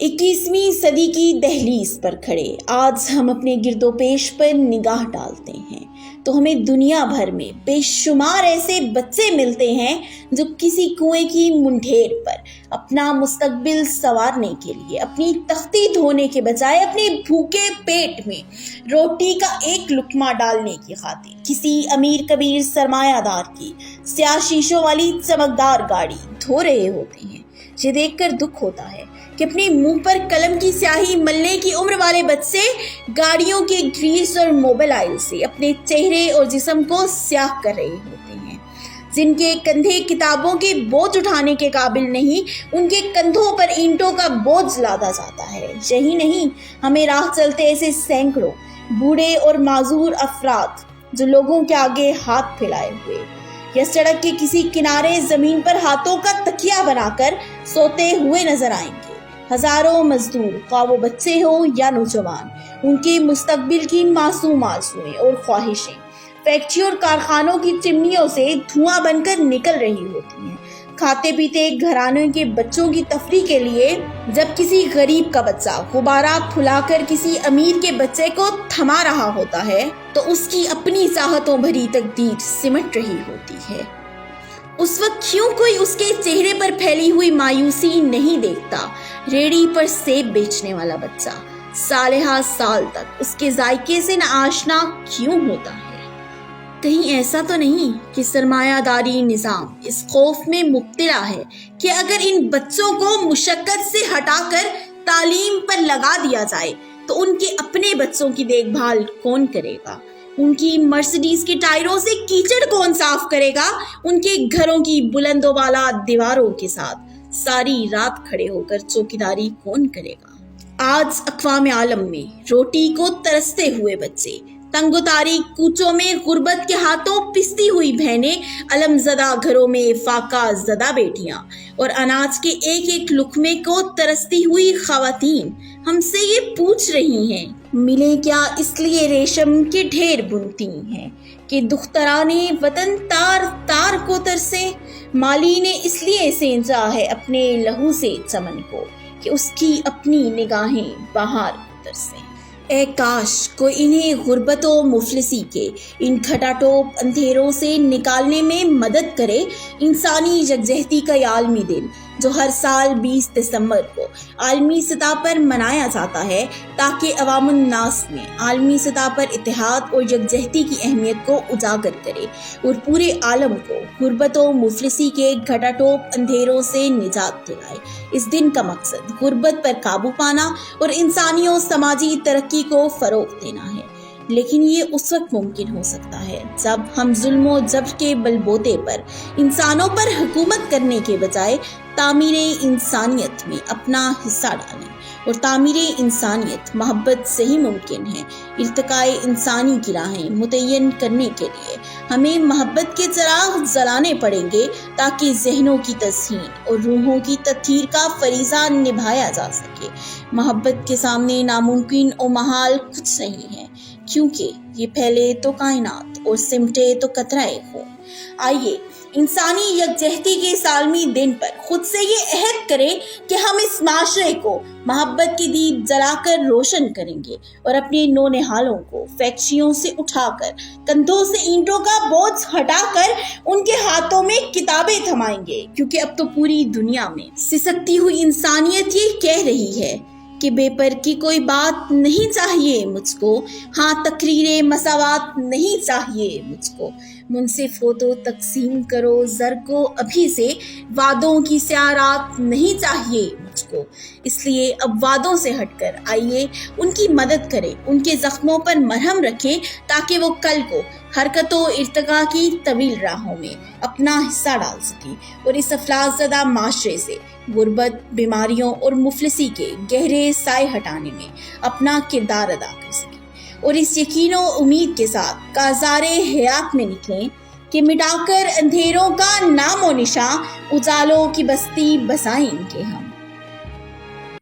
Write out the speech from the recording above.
21ویں صدی کی دہلیز پر کھڑے آج ہم اپنے گرد و پیش پر نگاہ ڈالتے ہیں تو ہمیں دنیا بھر میں بے شمار ایسے بچے ملتے ہیں جو کسی کنویں کی منڈھیر پر اپنا مستقبل سنوارنے کے لیے اپنی تختی دھونے کے بجائے اپنے بھوکے پیٹ میں روٹی کا ایک لقمہ ڈالنے کی خاطر کسی امیر کبیر سرمایہ دار کی سیاہ شیشوں والی چمکدار گاڑی دھو رہے ہوتے ہیں۔ یہ دیکھ کر دکھ ہوتا ہے کہ اپنے منہ پر قلم کی سیاہی ملنے کی عمر والے بچے گاڑیوں کے گریس اور موبل آئل سے اپنے چہرے اور جسم کو سیاہ کر رہے ہوتے ہیں۔ جن کے کندھے کتابوں کے بوجھ اٹھانے کے قابل نہیں، ان کے کندھوں پر اینٹوں کا بوجھ لادا جاتا ہے۔ یہی نہیں، ہمیں راہ چلتے ایسے سینکڑوں بوڑھے اور معذور افراد جو لوگوں کے آگے ہاتھ پھیلائے ہوئے یا سڑک کے کسی کنارے زمین پر ہاتھوں کا تکیہ بنا کر سوتے ہوئے نظر آئیں گے۔ ہزاروں مزدور، خواہ وہ بچے ہوں یا نوجوان، ان کے مستقبل کی معصوم آرزوئیں اور خواہشیں فیکٹریوں اور کارخانوں کی چمنیوں سے دھواں بن کر نکل رہی ہوتی ہیں۔ کھاتے پیتے گھرانوں کے بچوں کی تفریح کے لیے جب کسی غریب کا بچہ غبارہ پھلا کر کسی امیر کے بچے کو تھما رہا ہوتا ہے تو اس کی اپنی چاہتوں بھری تقدیر سمٹ رہی ہوتی ہے۔ اس وقت کیوں کوئی اس کے چہرے پر پھیلی ہوئی مایوسی نہیں دیکھتا؟ ریڑھی پر سیب بیچنے والا بچہ سالہ سال تک اس کے ذائقے سے ناآشنا کیوں ہوتا ہے؟ کہیں ایسا تو نہیں کہ سرمایہ داری نظام اس خوف میں مبتلا ہے کہ اگر ان بچوں کو مشقت سے ہٹا کر تعلیم پر لگا دیا جائے تو ان کے اپنے بچوں کی دیکھ بھال کون کرے گا؟ ان کی مرسیڈیز کے ٹائروں سے کیچڑ کون صاف کرے گا؟ ان کے گھروں کی بلند و بالا دیواروں کے ساتھ ساری رات کھڑے ہو کر چوکیداری کون کرے گا؟ آج اقوام عالم میں روٹی کو ترستے ہوئے بچے، تنگ و تاریک کوچوں میں غربت کے ہاتھوں پستی ہوئی بہنیں، علم زدہ گھروں میں فاقہ زدہ بیٹیاں اور اناج کے ایک ایک لقمے کو ترستی ہوئی خواتین ہم سے یہ پوچھ رہی ہیں، ملے کیا اس لیے ریشم کے ڈھیر بنتی ہیں کہ دختران وطن تار تار کو ترسے؟ مالی نے اس لیے سینچا ہے اپنے لہو سے چمن کو کہ اس کی اپنی نگاہیں بہار کو ترسیں۔ اے کاش کوئی انہیں غربت و مفلسی کے ان کھٹا ٹوپ اندھیروں سے نکالنے میں مدد کرے۔ انسانی یکجہتی کا یہ عالمی دن جو ہر سال 20 دسمبر کو عالمی سطح پر منایا جاتا ہے تاکہ عوام الناس میں عالمی سطح پر اتحاد اور یکجہتی کی اہمیت کو اجاگر کرے اور پورے عالم کو غربت و مفلسی کے گھٹا ٹوپ اندھیروں سے نجات دلائے۔ اس دن کا مقصد غربت پر قابو پانا اور انسانی و سماجی ترقی کو فروغ دینا ہے، لیکن یہ اس وقت ممکن ہو سکتا ہے جب ہم ظلم و جبر کے بلبوتے پر انسانوں پر حکومت کرنے کے بجائے تعمیر انسانیت میں اپنا حصہ ڈالیں، اور تعمیر انسانیت محبت سے ہی ممکن ہے۔ ارتقاء انسانی کی راہیں متعین کرنے کے لیے ہمیں محبت کے چراغ جلانے پڑیں گے تاکہ ذہنوں کی تزکین اور روحوں کی تطہیر کا فریضہ نبھایا جا سکے۔ محبت کے سامنے ناممکن و محال کچھ نہیں ہے، کیونکہ یہ پھیلے تو کائنات اور سمٹے تو قطرہ خون۔ آئیے انسانی یکجہتی کے اس عالمی دن پر خود سے یہ عہد کریں کہ ہم اس معاشرے کو محبت کے دیپ جلا کر روشن کریں گے اور اپنے نونہالوں کو فیکٹریوں سے اٹھا کر، کندھوں سے اینٹوں کا بوجھ ہٹا کر ان کے ہاتھوں میں کتابیں تھمائیں گے، کیونکہ اب تو پوری دنیا میں سسکتی ہوئی انسانیت یہ کہہ رہی ہے کہ بے پر کی کوئی بات نہیں چاہیے مجھ کو، ہاں تقریر مساوات نہیں چاہیے مجھ کو، منصف ہو تو تقسیم کرو زر کو ابھی سے، وعدوں کی سیارات نہیں چاہیے مجھ کو۔ اس لیے اب وعدوں سے ہٹ کر آئیے ان کی مدد کریں، ان کے زخموں پر مرہم رکھیں تاکہ وہ کل کو حرکت و ارتقاء کی طویل راہوں میں اپنا حصہ ڈال سکیں اور اس افلاس زدہ معاشرے سے غربت، بیماریوں اور مفلسی کے گہرے سائے ہٹانے میں اپنا کردار ادا کر سکیں، اور اس یقین و امید کے ساتھ کارزار حیات میں نکلیں کہ مٹا کر اندھیروں کا نام و نشاں اجالوں کی بستی بسائیں گے ہم۔